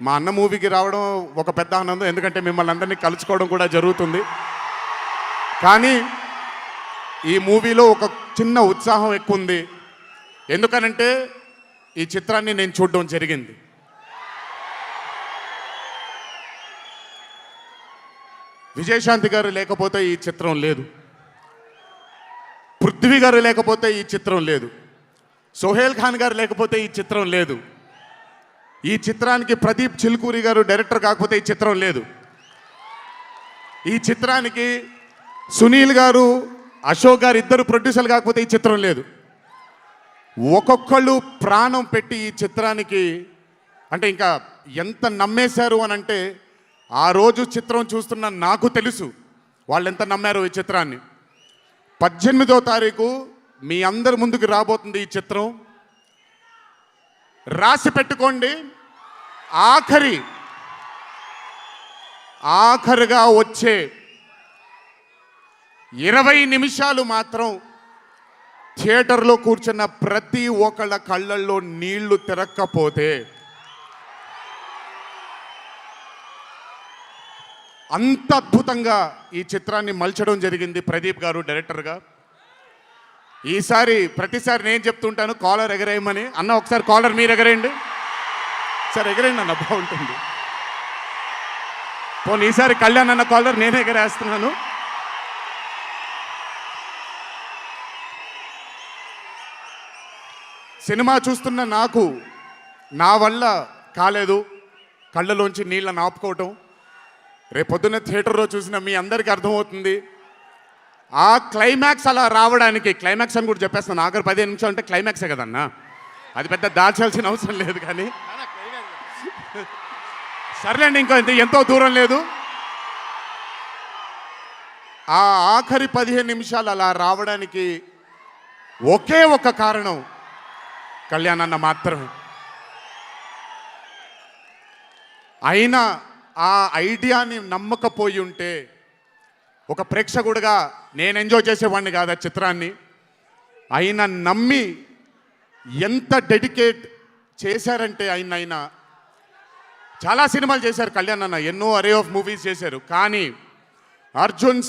మా అన్న మూవీకి రావడం ఒక పెద్ద ఆనందం, ఎందుకంటే మిమ్మల్ని అందరినీ కలుసుకోవడం కూడా జరుగుతుంది. కానీ ఈ మూవీలో ఒక చిన్న ఉత్సాహం ఎక్కువ ఉంది. ఎందుకనంటే ఈ చిత్రాన్ని నేను చూడడం జరిగింది. విజయశాంతి గారు లేకపోతే ఈ చిత్రం లేదు, పృథ్వీ గారు లేకపోతే ఈ చిత్రం లేదు, సోహేల్ ఖాన్ గారు లేకపోతే ఈ చిత్రం లేదు, ఈ చిత్రానికి ప్రదీప్ చిల్కూరి గారు డైరెక్టర్ కాకపోతే ఈ చిత్రం లేదు, ఈ చిత్రానికి సునీల్ గారు అశోక్ గారు ఇద్దరు ప్రొడ్యూసర్లు కాకపోతే ఈ చిత్రం లేదు. ఒక్కొక్కళ్ళు ప్రాణం పెట్టి ఈ చిత్రానికి, అంటే ఇంకా ఎంత నమ్మేశారు అని అంటే, ఆ రోజు చిత్రం చూస్తున్న నాకు తెలుసు వాళ్ళు ఎంత నమ్మారో ఈ చిత్రాన్ని. 18వ తారీఖు మీ అందరి ముందుకు రాబోతుంది ఈ చిత్రం. రాసి పెట్టుకోండి, ఆఖరిగా వచ్చే 20 నిమిషాలు మాత్రం థియేటర్లో కూర్చున్న ప్రతి ఒక్కళ్ళ కళ్ళల్లో నీళ్లు తిరక్కపోతే, అంత అద్భుతంగా ఈ చిత్రాన్ని మలచడం జరిగింది ప్రదీప్ గారు డైరెక్టర్గా. ప్రతిసారి నేను చెప్తుంటాను కాలర్ ఎగరేయమని. అన్న ఒకసారి కాలర్ మీరు ఎగరేయండి సార్, ఎగరేయండి అన్న, బాగుంటుంది. పోనీ ఈసారి కళ్యాణ్ అన్న కాలర్ నేనే ఎగరేస్తున్నాను. సినిమా చూస్తున్న నాకు నా వల్ల కాలేదు కళ్ళలోంచి నీళ్ళని ఆపుకోవటం. రేపొద్దున్న థియేటర్లో చూసిన మీ అందరికీ అర్థమవుతుంది. ఆ క్లైమాక్స్ అలా రావడానికి, క్లైమాక్స్ అని కూడా చెప్పేస్తాను, ఆఖరి 15 నిమిషాలు అంటే క్లైమాక్సే కదన్నా, అది పెద్ద దాచాల్సిన అవసరం లేదు. కానీ సర్లేండి, ఇంకో ఎంతో దూరం లేదు. ఆ ఆఖరి 15 నిమిషాలు అలా రావడానికి ఒకే ఒక కారణం కళ్యాణ్ అన్న మాత్రమే. అయినా ఆ ఐడియాని నమ్మకపోయి ఉంటే ఒక ప్రేక్షకుడిగా నేను ఎంజాయ్ చేసేవాడిని కాదు ఆ చిత్రాన్ని. అయినా నమ్మి ఎంత డెడికేట్ చేశారంటే ఆయన చాలా సినిమాలు చేశారు కళ్యాణ్ అన్న, ఎన్నో అరే ఆఫ్ మూవీస్ చేశారు. కానీ అర్జున్